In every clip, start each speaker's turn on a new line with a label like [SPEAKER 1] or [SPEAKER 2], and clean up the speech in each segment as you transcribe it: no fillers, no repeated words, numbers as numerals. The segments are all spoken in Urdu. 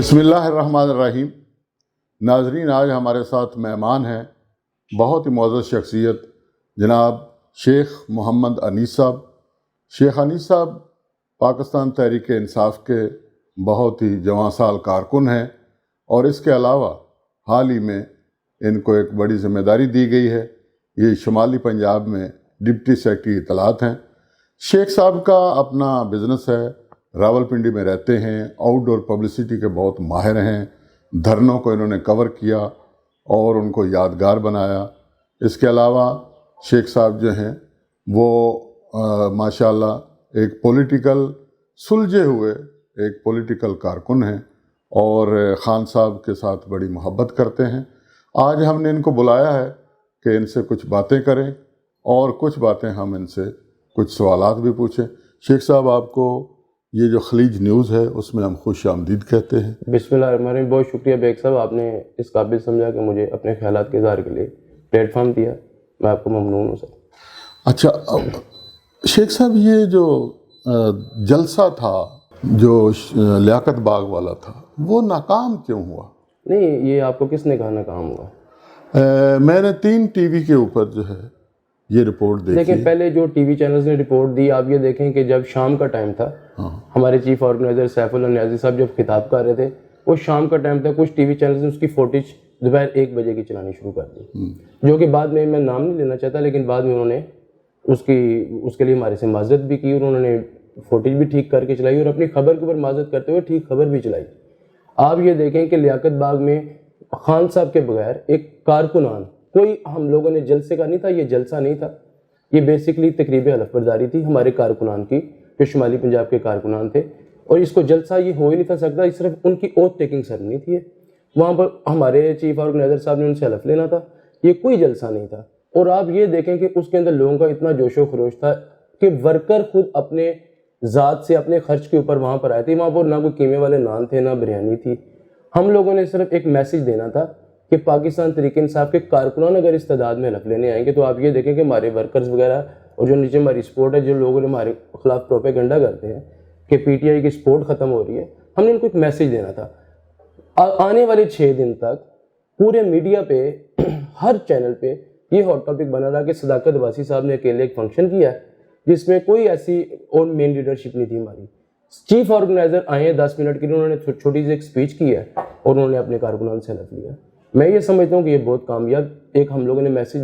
[SPEAKER 1] بسم اللہ الرحمن الرحیم۔ ناظرین، آج ہمارے ساتھ مہمان ہیں بہت ہی معزز شخصیت جناب شیخ محمد انیس صاحب۔ شیخ انیس صاحب پاکستان تحریک انصاف کے بہت ہی جواں سال کارکن ہیں، اور اس کے علاوہ حال ہی میں ان کو ایک بڑی ذمہ داری دی گئی ہے، یہ شمالی پنجاب میں ڈپٹی سیکرٹری اطلاعات ہیں۔ شیخ صاحب کا اپنا بزنس ہے، راولپنڈی میں رہتے ہیں، آؤٹ ڈور پبلسٹی کے بہت ماہر ہیں، دھرنوں کو انہوں نے کور کیا اور ان کو یادگار بنایا۔ اس کے علاوہ شیخ صاحب جو ہیں وہ ماشاءاللہ ایک پولیٹیکل سلجھے ہوئے ایک پولیٹیکل کارکن ہیں، اور خان صاحب کے ساتھ بڑی محبت کرتے ہیں۔ آج ہم نے ان کو بلایا ہے کہ ان سے کچھ باتیں کریں، اور کچھ باتیں ہم ان سے کچھ سوالات بھی پوچھیں۔ شیخ صاحب، آپ کو یہ جو خلیج نیوز ہے اس میں ہم خوش آمدید کہتے ہیں۔
[SPEAKER 2] بسم اللہ الرحمن الرحیم۔ بہت شکریہ بیگ صاحب، آپ نے اس قابل سمجھا کہ مجھے اپنے خیالات کے اظہار کے لیے پلیٹ فارم دیا، میں آپ کو ممنون ہوں سر۔
[SPEAKER 1] اچھا شیخ صاحب، یہ جو جلسہ تھا جو لیاقت باغ والا تھا، وہ ناکام کیوں ہوا؟
[SPEAKER 2] نہیں، یہ آپ کو کس نے کہا ناکام ہوا؟
[SPEAKER 1] میں نے 3 ٹی وی کے اوپر جو ہے یہ رپورٹ دیکھی۔
[SPEAKER 2] لیکن پہلے جو ٹی وی چینلز نے رپورٹ دی، آپ یہ دیکھیں کہ جب شام کا ٹائم تھا، ہمارے چیف آرگنائزر سیف اللہ نیازی صاحب جب خطاب کر رہے تھے، وہ شام کا ٹائم تھا، کچھ ٹی وی چینلز نے اس کی فوٹیج دوپہر 1 بجے کی چلانی شروع کر دی، جو کہ بعد میں نام نہیں لینا چاہتا، لیکن بعد میں انہوں نے اس کے لیے ہمارے سے معذرت بھی کی، اور انہوں نے فوٹیج بھی ٹھیک کر کے چلائی، اور اپنی خبر کے اوپر معذرت کرتے ہوئے ٹھیک خبر بھی چلائی۔ آپ یہ دیکھیں کہ لیاقت باغ میں خان صاحب کے بغیر ایک کارکنان، کوئی ہم لوگوں نے جلسے کا نہیں تھا، یہ جلسہ نہیں تھا، یہ بیسکلی تقریب حلف برداری تھی ہمارے کارکنان کی، جو شمالی پنجاب کے کارکنان تھے، اور اس کو جلسہ یہ ہو ہی نہیں تھا سکتا، یہ صرف ان کی اوتھ ٹیکنگ سرمنی تھی۔ وہاں پر ہمارے چیف آرگنائزر صاحب نے ان سے حلف لینا تھا، یہ کوئی جلسہ نہیں تھا۔ اور آپ یہ دیکھیں کہ اس کے اندر لوگوں کا اتنا جوش و خروش تھا کہ ورکر خود اپنے ذات سے اپنے خرچ کے اوپر وہاں پر آئے تھے۔ وہاں پر نہ کوئی قیمے والے نان تھے، نہ بریانی تھی۔ ہم لوگوں نے صرف ایک میسج دینا تھا کہ پاکستان تحریک انصاف کے کارکنان اگر اس تعداد میں حلف لینے آئیں گے تو آپ یہ دیکھیں کہ ہمارے ورکرز وغیرہ، اور جو نیچے ہماری سپورٹ ہے، جو لوگوں نے ہمارے خلاف پروپیگنڈا کرتے ہیں کہ پی ٹی آئی کی سپورٹ ختم ہو رہی ہے، ہم نے ان کو ایک میسج دینا تھا۔ آنے والے 6 دن تک پورے میڈیا پہ، ہر چینل پہ یہ ہاٹ ٹاپک بنا رہا کہ صداقت عباسی صاحب نے اکیلے ایک فنکشن کیا ہے جس میں کوئی ایسی اور مین لیڈرشپ نہیں تھی ہماری۔ چیف آرگنائزر آئے ہیں 10 منٹ کے لیے، انہوں نے چھوٹی سی ایک اسپیچ کی ہے اور انہوں نے اپنے کارکنان سے حلف لیا۔ میں یہ سمجھتا ہوں کہ یہ بہت کامیاب ایک ہم لوگوں نے میسج،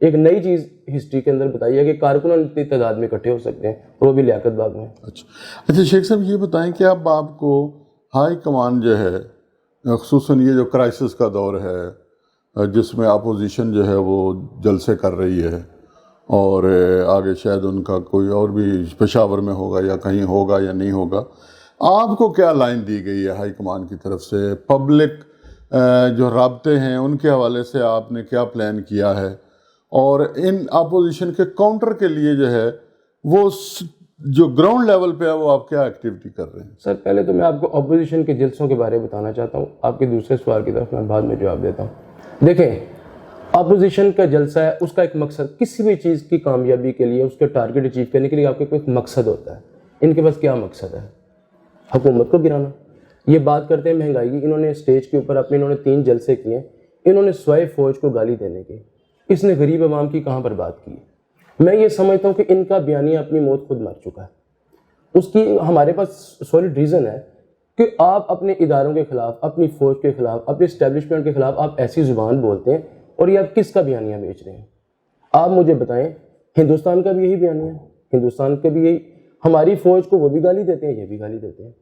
[SPEAKER 2] ایک نئی چیز ہسٹری کے اندر بتائی ہے کہ کارکنان اتنی تعداد میں اکٹھے ہو سکتے ہیں، اور وہ بھی لیاقت باغ میں۔
[SPEAKER 1] اچھا شیخ صاحب، یہ بتائیں کہ اب آپ کو ہائی کمان جو ہے، خصوصاً یہ جو کرائسس کا دور ہے جس میں اپوزیشن جو ہے وہ جلسے کر رہی ہے، اور آگے شاید ان کا کوئی اور بھی پشاور میں ہوگا یا کہیں ہوگا یا نہیں ہوگا، آپ کو کیا لائن دی گئی ہے ہائی کمان کی طرف سے؟ پبلک جو رابطے ہیں ان کے حوالے سے آپ نے کیا پلان کیا ہے، اور ان اپوزیشن کے کاؤنٹر کے لیے جو ہے وہ جو گراؤنڈ لیول پہ ہے وہ آپ کیا ایکٹیویٹی کر رہے ہیں؟
[SPEAKER 2] سر، پہلے تو میں آپ کو اپوزیشن کے جلسوں کے بارے میں بتانا چاہتا ہوں، آپ کے دوسرے سوال کی طرف میں بعد میں جواب دیتا ہوں۔ دیکھیں، اپوزیشن کا جلسہ ہے، اس کا ایک مقصد، کسی بھی چیز کی کامیابی کے لیے، اس کے ٹارگٹ اچیو کرنے کے لیے آپ کے کوئی مقصد ہوتا ہے۔ ان کے پاس کیا مقصد ہے؟ حکومت کو گرانا۔ یہ بات کرتے ہیں مہنگائی کی، انہوں نے اسٹیج کے اوپر انہوں نے 3 جلسے کیے، انہوں نے سوائے فوج کو گالی دینے کی، اس نے غریب عوام کی کہاں پر بات کی؟ میں یہ سمجھتا ہوں کہ ان کا بیانیہ اپنی موت خود مر چکا ہے۔ اس کی ہمارے پاس سالڈ ریزن ہے کہ آپ اپنے اداروں کے خلاف، اپنی فوج کے خلاف، اپنے اسٹیبلشمنٹ کے خلاف آپ ایسی زبان بولتے ہیں، اور یہ آپ کس کا بیانیہ بیچ رہے ہیں؟ آپ مجھے بتائیں، ہندوستان کا بھی یہی بیانیہ ہے، ہندوستان کا بھی یہی، ہماری فوج کو وہ بھی گالی دیتے ہیں، یہ بھی گالی دیتے ہیں۔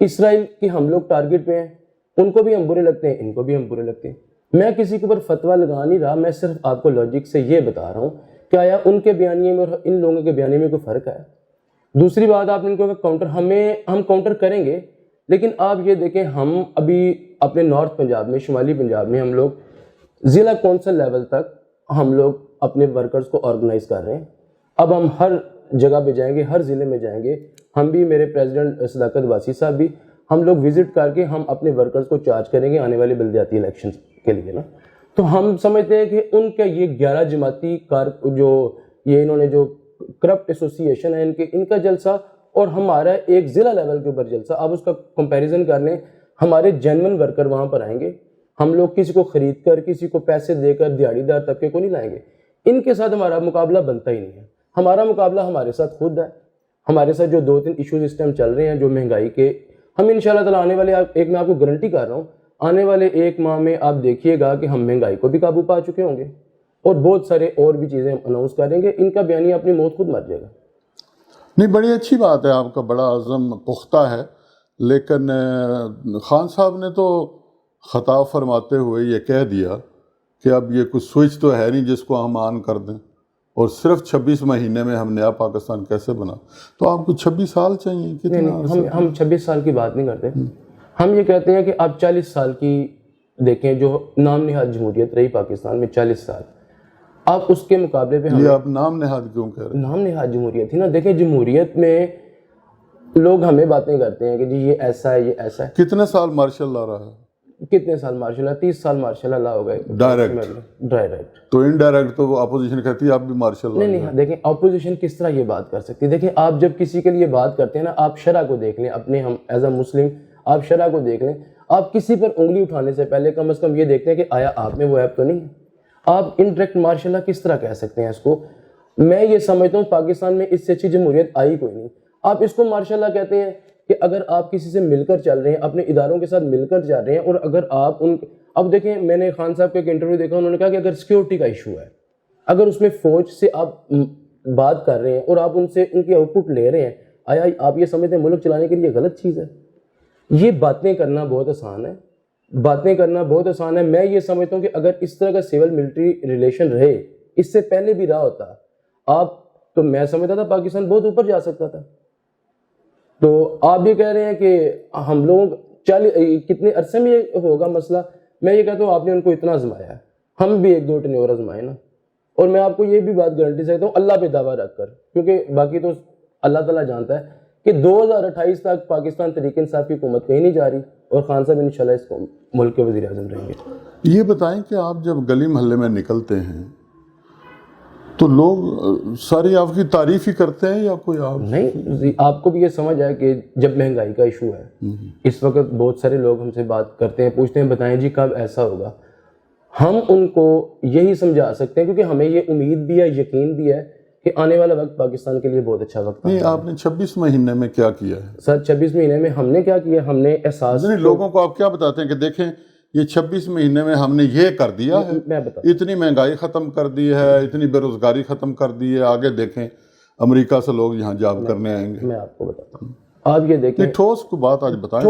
[SPEAKER 2] اسرائیل کی ہم لوگ ٹارگٹ پہ ہیں، ان کو بھی ہم برے لگتے ہیں، ان کو بھی ہم برے لگتے ہیں۔ میں کسی کے اوپر فتویٰ لگا نہیں رہا، میں صرف آپ کو لاجک سے یہ بتا رہا ہوں کہ آیا ان کے بیانیے میں اور ان لوگوں کے بیانیے میں کوئی فرق ہے؟ دوسری بات، آپ نے ان کو کاؤنٹر، ہم کاؤنٹر کریں گے، لیکن آپ یہ دیکھیں، ہم ابھی اپنے نارتھ پنجاب میں، شمالی پنجاب میں، ہم لوگ ضلع کونسل لیول تک ہم لوگ اپنے ورکرز کو آرگنائز کر رہے ہیں۔ اب ہم ہر جگہ پہ جائیں گے، ہر ضلع میں جائیں گے، ہم بھی، میرے پریزیڈنٹ صداقت عباسی صاحب بھی، ہم لوگ وزٹ کر کے ہم اپنے ورکرز کو چارج کریں گے آنے والے بلدیاتی الیکشن کے لیے نا۔ تو ہم سمجھتے ہیں کہ ان کا یہ 11 جماعتی جو یہ انہوں نے جو کرپٹ ایسوسی ایشن ہے، ان کا جلسہ اور ہمارا ایک ضلع لیول کے اوپر جلسہ، آپ اس کا کمپیریزن کر لیں، ہمارے جینون ورکر وہاں پر آئیں گے. ہم لوگ کسی کو خرید کر, کسی کو پیسے دے کر دیہڑی دار طبقے کو نہیں لائیں گے. ان کے ساتھ ہمارا مقابلہ بنتا ہی نہیں ہے. ہمارا مقابلہ ہمارے ساتھ خود ہے. ہمارے ساتھ جو 2-3 ایشوز اس ٹائم چل رہے ہیں جو مہنگائی کے, ہم انشاءاللہ تعالیٰ آنے والے ایک, میں آپ کو گارنٹی کر رہا ہوں, آنے والے 1 ماہ میں آپ دیکھیے گا کہ ہم مہنگائی کو بھی قابو پا چکے ہوں گے اور بہت سارے اور بھی چیزیں ہم اناؤنس کریں گے. ان کا بیانیہ اپنی موت خود مر جائے گا.
[SPEAKER 1] نہیں, بڑی اچھی بات ہے, آپ کا بڑا عزم پختہ ہے. لیکن خان صاحب نے تو خطاب فرماتے ہوئے یہ کہہ دیا کہ اب یہ کچھ سوئچ تو ہے نہیں جس کو ہم آن کر دیں, اور صرف 26 مہینے میں ہم نیا پاکستان کیسے بنا. تو آپ کو 26 سال چاہیے, کتنا؟
[SPEAKER 2] ہم 26 سال کی بات نہیں کرتے. ہم یہ کہتے ہیں کہ آپ 40 سال کی دیکھیں, جو نام نہاد جمہوریت رہی پاکستان میں 40 سال, آپ اس کے مقابلے پہ
[SPEAKER 1] یہ آپ نام نہاد کیوں کہہ رہے ہیں؟
[SPEAKER 2] نام نہاد جمہوریت تھی نا. دیکھیں جمہوریت میں لوگ ہمیں باتیں کرتے ہیں کہ جی یہ ایسا ہے, یہ ایسا ہے.
[SPEAKER 1] کتنے سال مارشل لا رہا ہے؟
[SPEAKER 2] کتنے سال مارشل اللہ, 30 سال مارشل اللہ ہو گئے ڈائریکٹ.
[SPEAKER 1] تو انڈائریکٹ تو اپوزیشن کہتی ہے آپ بھی مارشل لا.
[SPEAKER 2] نہیں, دیکھیں اپوزیشن کس طرح یہ بات کر سکتی ہے. دیکھیں آپ جب کسی کے لیے بات کرتے ہیں نا, آپ شرع کو دیکھ لیں اپنے, ہم ایز اے مسلم آپ شرع کو دیکھ لیں. آپ کسی پر انگلی اٹھانے سے پہلے کم از کم یہ دیکھتے ہیں کہ آیا آپ میں وہ ایپ تو نہیں ہے. آپ انڈائریکٹ مارشل اللہ کس طرح کہہ سکتے ہیں اس کو؟ میں یہ سمجھتا ہوں پاکستان میں اس سے اچھی جمہوریت آئی کوئی نہیں. آپ اس کو مارشل اللہ کہتے ہیں کہ اگر آپ کسی سے مل کر چل رہے ہیں, اپنے اداروں کے ساتھ مل کر چل رہے ہیں, اور اگر آپ اب دیکھیں, میں نے خان صاحب کا ایک انٹرویو دیکھا, انہوں نے کہا کہ اگر سیکیورٹی کا ایشو ہے, اگر اس میں فوج سے آپ بات کر رہے ہیں اور آپ ان سے ان کی آؤٹ پٹ لے رہے ہیں, آیا آپ یہ سمجھتے ہیں ملک چلانے کے لیے غلط چیز ہے؟ یہ باتیں کرنا بہت آسان ہے, باتیں کرنا بہت آسان ہے. میں یہ سمجھتا ہوں کہ اگر اس طرح کا سول ملٹری ریلیشن رہے, اس سے پہلے بھی رہا ہوتا آپ, تو میں سمجھتا تھا پاکستان بہت اوپر جا سکتا تھا. تو آپ بھی کہہ رہے ہیں کہ ہم لوگ کتنے عرصے میں یہ ہوگا مسئلہ. میں یہ کہتا ہوں آپ نے ان کو اتنا آزمایا ہے, ہم بھی 1-2 ٹنور آزمائے نا. اور میں آپ کو یہ بھی بات گارنٹی سے کہتا ہوں اللہ پہ دعویٰ رکھ کر, کیونکہ باقی تو اللہ تعالیٰ جانتا ہے کہ 2028 تک پاکستان تحریک انصاف کی حکومت کہیں نہیں جا رہی, اور خان صاحب انشاءاللہ اس کو ملک کے وزیر اعظم رہیں گے.
[SPEAKER 1] یہ بتائیں کہ آپ جب گلی محلے میں نکلتے ہیں تو لوگ ساری آپ کی تعریف ہی کرتے ہیں یا کوئی آپ
[SPEAKER 2] نہیں؟ آپ کو بھی یہ سمجھ آئے کہ جب مہنگائی کا ایشو ہے اس وقت, بہت سارے لوگ ہم سے بات کرتے ہیں, پوچھتے ہیں بتائیں جی کب ایسا ہوگا. ہم ان کو یہی سمجھا سکتے ہیں کیونکہ ہمیں یہ امید بھی ہے, یقین بھی ہے کہ آنے والا وقت پاکستان کے لیے بہت اچھا وقت ہے.
[SPEAKER 1] نہیں, آپ نے 26 مہینے میں کیا کیا ہے؟
[SPEAKER 2] سر 26 مہینے میں ہم نے کیا کیا, ہم نے احساس,
[SPEAKER 1] لوگوں کو آپ کیا بتاتے ہیں کہ دیکھیں یہ 26 مہینے میں ہم نے یہ کر دیا ہے,
[SPEAKER 2] میں بتا,
[SPEAKER 1] اتنی مہنگائی ختم کر دی ہے, اتنی بے روزگاری ختم کر دی ہے, آگے دیکھیں امریکہ سے لوگ یہاں جاب کرنے آئیں گے.
[SPEAKER 2] میں آپ کو بتاتا ہوں, آپ یہ دیکھیں,
[SPEAKER 1] ٹھوس کو بات آج بتائیں,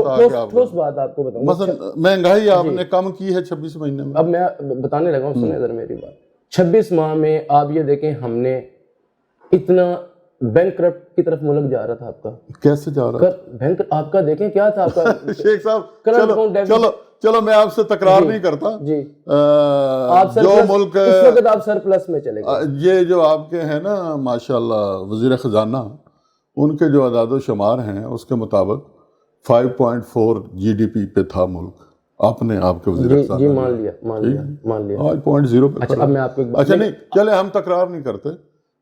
[SPEAKER 2] ٹھوس بات آپ کو بتاؤں.
[SPEAKER 1] مثلا مہنگائی آپ نے کم کی ہے 26 مہینے میں.
[SPEAKER 2] اب میں بتانے لگا ہوں, سنیں ذرا میری بات. 26 ماہ میں آپ یہ دیکھیں ہم نے اتنا بینک کرپٹ کی طرف ملک جا رہا تھا. آپ کا
[SPEAKER 1] کیسے جا رہا
[SPEAKER 2] بینک آپ کا دیکھیں کیا تھا آپ کا
[SPEAKER 1] شیخ صاحب چلو میں آپ سے تکرار نہیں کرتا
[SPEAKER 2] جی,
[SPEAKER 1] جو ملک
[SPEAKER 2] اس وقت آپ سرپلس میں چلے گئے.
[SPEAKER 1] یہ جو آپ کے ہیں نا ماشاءاللہ وزیر خزانہ, ان کے جو اعداد و شمار ہیں اس کے مطابق 5.4 GDP پہ تھا ملک. آپ نے آپ کے وزیر خزانہ
[SPEAKER 2] جی مان لیا
[SPEAKER 1] 5.0 پہ.
[SPEAKER 2] اچھا اب میں آپ کو
[SPEAKER 1] اچھا نہیں چلے ہم تکرار نہیں کرتے,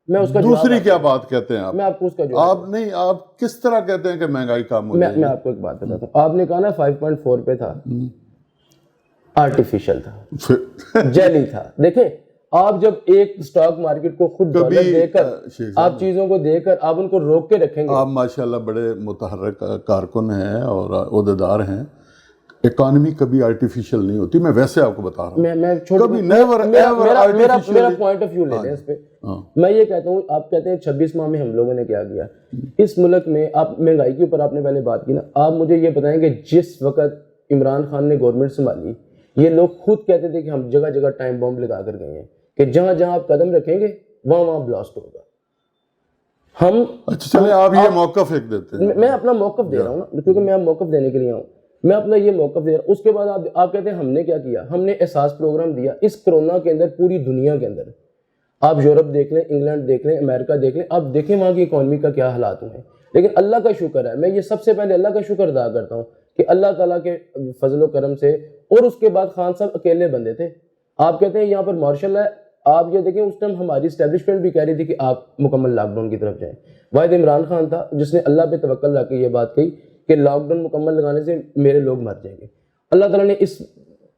[SPEAKER 2] میں اس کا
[SPEAKER 1] دوسری کیا بات کہتے ہیں آپ؟
[SPEAKER 2] میں آپ کو اس کا
[SPEAKER 1] آپ نہیں, آپ کس طرح کہتے ہیں کہ مہنگائی کم ہو گئی؟
[SPEAKER 2] میں آپ کو ایک بات بتاتا ہوں. آپ نے کہا نا 5.4 پہ تھا, آرٹیفیشل تھا, جیلی تھا. دیکھیں آپ جب ایک سٹاک مارکیٹ کو خود ڈالر دے کر, آپ چیزوں کو دے کر آپ ان کو روک کے رکھیں گے.
[SPEAKER 1] آپ ماشاءاللہ بڑے متحرک کارکن ہیں اور عہدیدار ہیں. اکانومی کبھی آرٹیفیشل نہیں ہوتی, میں ویسے آپ کو بتا رہا ہوں.
[SPEAKER 2] میرا پوائنٹ آف ویو لیتے ہیں اس پہ. میں یہ کہتا ہوں, آپ کہتے ہیں 26 ماہ میں ہم لوگوں نے کیا کیا اس ملک میں. آپ مہنگائی کے اوپر آپ نے پہلے بات کی نا, آپ مجھے یہ بتائیں کہ جس وقت عمران خان نے گورنمنٹ سنبھالی, یہ لوگ خود کہتے تھے کہ ہم جگہ جگہ ٹائم بم لگا کر گئے ہیں کہ جہاں جہاں آپ قدم رکھیں گے وہاں بلاسٹ ہوگا. ہم
[SPEAKER 1] اچھا چلیں آپ یہ موقف ایک دیتے ہیں.
[SPEAKER 2] میں اپنا موقف دے رہا ہوں نا, کیونکہ میں موقف دینے کے لیے آؤں. میں اپنا یہ موقف دے رہا ہوں. اس کے بعد آپ کہتے ہیں ہم نے کیا کیا, ہم نے احساس پروگرام دیا اس کرونا کے اندر پوری دنیا کے اندر. آپ یورپ دیکھ لیں, انگلینڈ دیکھ لیں, امریکہ دیکھ لیں, آپ دیکھیں وہاں کی اکانومی کا کیا حالات ہوئے ہیں. لیکن اللہ کا شکر ہے, میں یہ سب سے پہلے اللہ کا شکر ادا کرتا ہوں کہ اللہ تعالیٰ کے فضل و کرم سے, اور اس کے بعد خان صاحب اکیلے بندے تھے. آپ کہتے ہیں یہاں پر مارشل ہے, آپ یہ دیکھیں اس ٹائم ہماری اسٹیبلشمنٹ بھی کہہ رہی تھی کہ آپ مکمل لاک ڈاؤن کی طرف جائیں. واحد عمران خان تھا جس نے اللہ پہ توکل رکھ کے یہ بات کہی کہ لاک ڈاؤن مکمل لگانے سے میرے لوگ مر جائیں گے. اللہ تعالیٰ نے اس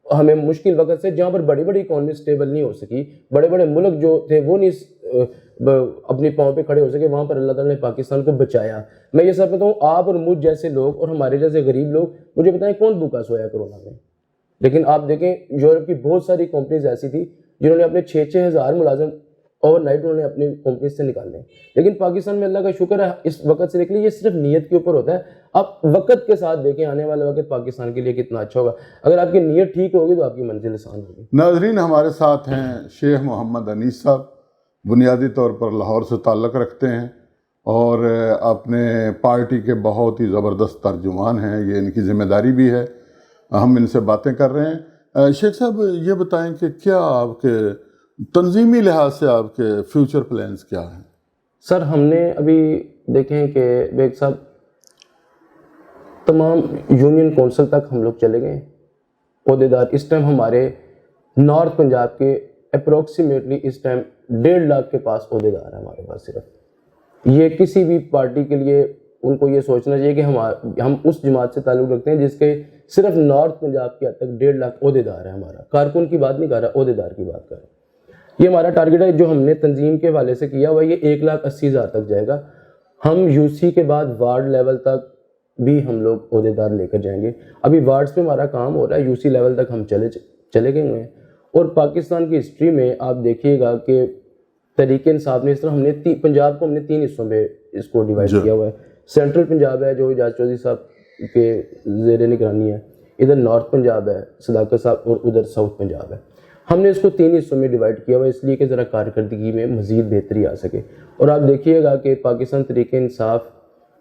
[SPEAKER 2] ہمیں مشکل وقت سے, جہاں پر بڑی بڑی اکانومی اسٹیبل نہیں ہو سکی, بڑے بڑے ملک جو تھے وہ نہیں اپنی پاؤں پہ کھڑے ہو سکے, وہاں پر اللہ تعالیٰ نے پاکستان کو بچایا. میں یہ سب بتاؤں, آپ اور مجھ جیسے لوگ اور ہمارے جیسے غریب لوگ, مجھے بتائیں کون بھوکا سویا کرونا میں. لیکن آپ دیکھیں یورپ کی بہت ساری کمپنیز ایسی تھی جنہوں نے اپنے 6,000 ملازم اوور نائٹ انہوں نے اپنی کمپنیز سے نکالے. لیکن پاکستان میں اللہ کا شکر ہے اس وقت سے نکلی, یہ صرف نیت کے اوپر ہوتا ہے. آپ وقت کے ساتھ دیکھیں آنے والا وقت پاکستان کے لیے کتنا اچھا ہوگا. اگر آپ کی نیت ٹھیک ہوگی تو آپ کی منزل آسان ہوگی.
[SPEAKER 1] ناظرین, ہمارے ساتھ ہیں شیخ محمد انیس صاحب, بنیادی طور پر لاہور سے تعلق رکھتے ہیں اور اپنے پارٹی کے بہت ہی زبردست ترجمان ہیں, یہ ان کی ذمہ داری بھی ہے. ہم ان سے باتیں کر رہے ہیں. شیخ صاحب یہ بتائیں کہ کیا آپ کے تنظیمی لحاظ سے آپ کے فیوچر پلانز کیا ہیں؟
[SPEAKER 2] سر ہم نے ابھی دیکھیں کہ بیگ صاحب تمام یونین کونسل تک ہم لوگ چلے گئے عہدے دار. اس ٹائم ہمارے نارتھ پنجاب کے اپروکسیمیٹلی اس ٹائم 1.5 لاکھ کے پاس عہدے دار ہیں ہمارے پاس. صرف یہ کسی بھی پارٹی کے لیے ان کو یہ سوچنا چاہیے کہ ہم اس جماعت سے تعلق رکھتے ہیں جس کے صرف نارتھ پنجاب کے حد تک 1.5 لاکھ عہدے دار ہیں. ہمارا کارکن کی بات نہیں کر رہا, عہدے دار کی بات کر رہا. یہ ہمارا ٹارگیٹ ہے جو ہم نے تنظیم کے حوالے سے کیا ہوا, یہ 1,80,000 تک جائے گا. ہم یو سی کے بعد وارڈ لیول تک بھی ہم لوگ عہدے دار لے کر جائیں گے. ابھی وارڈز پہ ہمارا کام ہو رہا ہے, یو سی لیول تک ہم چلے گئے ہوئے ہیں. اور پاکستان کی ہسٹری میں آپ دیکھیے گا کہ تحریک انصاف نے اس طرح ہم نے پنجاب کو ہم نے 3 حصوں میں اس کو ڈیوائڈ کیا ہوا ہے. سینٹرل پنجاب ہے جو اعجاز چودھری صاحب کے زیر نگرانی ہے, ادھر نارتھ پنجاب ہے صداقت صاحب, اور ادھر ساؤتھ پنجاب ہے. ہم نے اس کو 3 حصوں میں ڈیوائڈ کیا ہوا ہے اس لیے کہ ذرا کارکردگی میں مزید بہتری آ سکے. اور آپ دیکھیے گا کہ پاکستان تحریک انصاف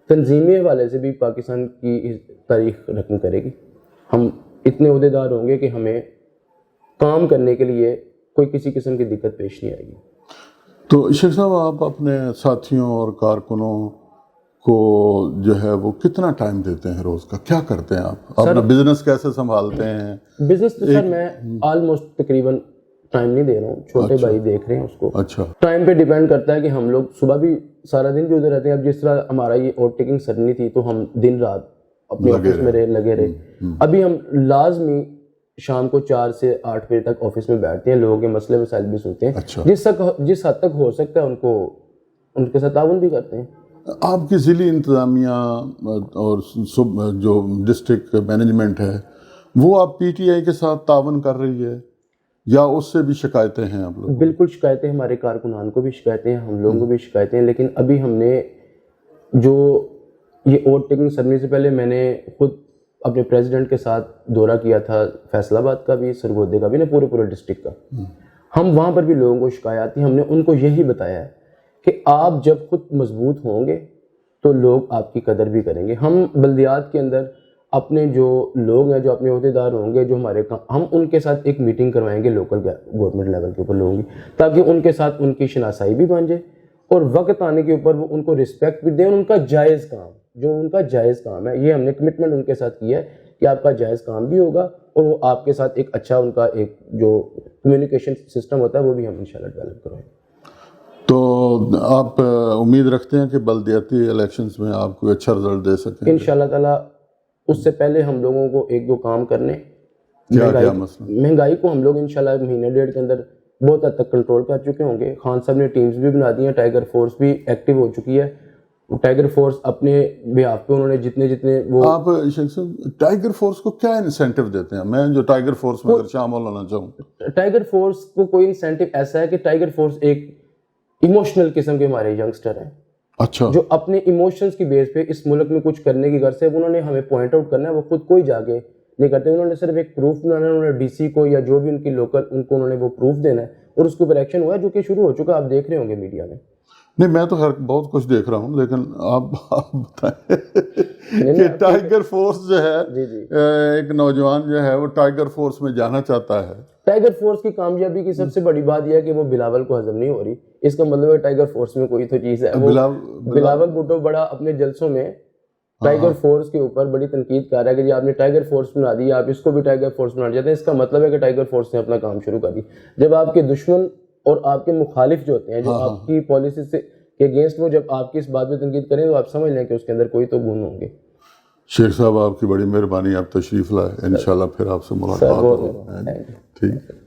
[SPEAKER 2] تنظیمی حوالے سے بھی پاکستان کی تاریخ رقم کرے گی. ہم اتنے عہدے دار ہوں گے کہ ہمیں کام کرنے کے لیے کوئی کسی قسم کی دقت پیش نہیں آئے گی.
[SPEAKER 1] تو شیخ صاحب آپ اپنے ساتھیوں اور کارکنوں کو جو ہے وہ کتنا ٹائم دیتے ہیں روز کا, کیا کرتے ہیں آپ, اپنا بزنس کیسے سنبھالتے ہیں؟
[SPEAKER 2] بزنس تو سر میں آلموسٹ تقریباً ٹائم نہیں دے رہا ہوں, چھوٹے بھائی دیکھ رہے ہیں اس کو.
[SPEAKER 1] اچھا,
[SPEAKER 2] ٹائم پہ ڈیپینڈ کرتا ہے کہ ہم لوگ صبح بھی سارا دن بھی ادھر رہتے ہیں. اب جس طرح ہمارا یہ اوور ٹیکنگ سرنی تھی تو ہم دن رات اپنے آفس میں لگے رہے. ابھی ہم لازمی شام کو 4 سے 8 بجے تک آفس میں بیٹھتے ہیں, لوگوں کے مسئلے مسائل بھی سنتے ہیں, جس حد تک ہو سکتا ہے ان کے ساتھ تعاون بھی کرتے ہیں.
[SPEAKER 1] آپ کی ضلعی انتظامیہ اور جو ڈسٹرکٹ مینجمنٹ ہے وہ آپ پی ٹی آئی کے ساتھ تعاون کر رہی ہے یا اس سے بھی شکایتیں ہیں آپ لوگ؟
[SPEAKER 2] بالکل شکایتیں, ہمارے کارکنان کو بھی شکایتیں ہیں, ہم لوگوں کو بھی شکایتیں ہیں. لیکن ابھی ہم نے جو یہ اوور ٹیکنگ سرنی سے پہلے میں نے خود اپنے پریزیڈنٹ کے ساتھ دورہ کیا تھا, فیصل آباد کا بھی, سرگودے کا بھی, نا پورے ڈسٹرکٹ کا. ہم وہاں پر بھی لوگوں کو شکایات تھی, ہم نے ان کو یہی بتایا ہے کہ آپ جب خود مضبوط ہوں گے تو لوگ آپ کی قدر بھی کریں گے. ہم بلدیات کے اندر اپنے جو لوگ ہیں, جو اپنے عہدے دار ہوں گے, جو ہمارے ہم ان کے ساتھ ایک میٹنگ کروائیں گے لوکل گورنمنٹ لیول کے اوپر لوگوں کی, تاکہ ان کے ساتھ ان کی شناسائی بھی بن جائے اور وقت آنے کے اوپر وہ ان کو رسپیکٹ بھی دیں. اور ان کا جائز کام, جو ان کا جائز کام ہے, یہ ہم نے کمٹمنٹ ان کے ساتھ کیا ہے کہ آپ کا جائز کام بھی ہوگا اور وہ آپ کے ساتھ ایک اچھا ان کا ایک جو کمیونیکیشن سسٹم ہوتا ہے وہ بھی ہم انشاءاللہ ڈیولپ کروائیں.
[SPEAKER 1] تو آپ امید رکھتے ہیں کہ بلدیاتی الیکشنز میں آپ کو اچھا رزلٹ دے سکیں؟
[SPEAKER 2] انشاءاللہ تعالیٰ. اس سے پہلے ہم لوگوں کو 1-2 کام کرنے,
[SPEAKER 1] کیا مسئلہ؟
[SPEAKER 2] مہنگائی کو ہم لوگ انشاءاللہ مہینے 1.5 کے اندر بہت حد تک کنٹرول کر چکے ہوں گے. خان صاحب نے ٹیمز بھی بنا دی ہیں, ٹائیگر فورس بھی ایکٹیو ہو چکی ہے. ٹائیگر فورس اپنے بیہاف پہ انہوں نے جتنے وہ
[SPEAKER 1] آپ شیخ صاحب ٹائیگر فورس کو کیا انسینٹیو دیتے ہیں؟ میں جو ٹائیگر فورس میں اگر شامل ہونا چاہوں.
[SPEAKER 2] ٹائیگر فورس کو کوئی انسینٹیو ایسا ہے کہ ٹائیگر فورس ایک ایموشنل قسم کے ہمارے ینگسٹر ہیں.
[SPEAKER 1] اچھا,
[SPEAKER 2] جو اپنے ایموشنز کی بیس پہ اس ملک میں کچھ کرنے کی غرض سے انہوں نے ہمیں پوائنٹ آؤٹ کرنا ہے. وہ خود کوئی جا کے نہیں کرتے, انہوں نے صرف ایک پروف بنانا ہے. انہوں نے ڈی سی کو یا جو بھی ان کی لوکل ان کو انہوں نے وہ پروف دینا ہے اور اس کے اوپر ایکشن ہوا ہے, جو کہ شروع ہو چکا, آپ دیکھ رہے ہوں گے میڈیا میں.
[SPEAKER 1] نہیں, میں تو خیر بہت کچھ دیکھ رہا ہوں, لیکن آپ بتائیں کہ ٹائیگر فورس جو ہے, ایک نوجوان جو ہے وہ ٹائیگر فورس میں جانا چاہتا ہے.
[SPEAKER 2] ٹائیگر فورس کی کامیابی کی سب سے بڑی بات یہ ہے کہ وہ بلاول کو ہضم نہیں ہو رہی. اس کا مطلب ہے ٹائیگر فورس میں کوئی تو چیز ہے. بلاول بھٹو بڑا اپنے جلسوں میں ٹائیگر فورس کے اوپر بڑی تنقید کر رہا ہے کہ جی آپ نے ٹائیگر فورس بنا دی, آپ اس کو بھی ٹائیگر فورس بنا چاہتے ہیں. اس کا مطلب ہے کہ ٹائیگر فورس نے اپنا کام شروع کر دی. جب آپ کے دشمن اور آپ کے مخالف جو ہوتے ہیں, جو آپ کی پالیسی سے کے اگینسٹ, وہ جب آپ کی اس بات پہ تنقید کریں تو آپ سمجھ لیں کہ اس کے اندر کوئی تو گن ہوں گے.
[SPEAKER 1] شیخ صاحب آپ کی بڑی مہربانی، آپ تشریف لائے، انشاءاللہ پھر آپ سے ملاقات ہوگی. ٹھیک.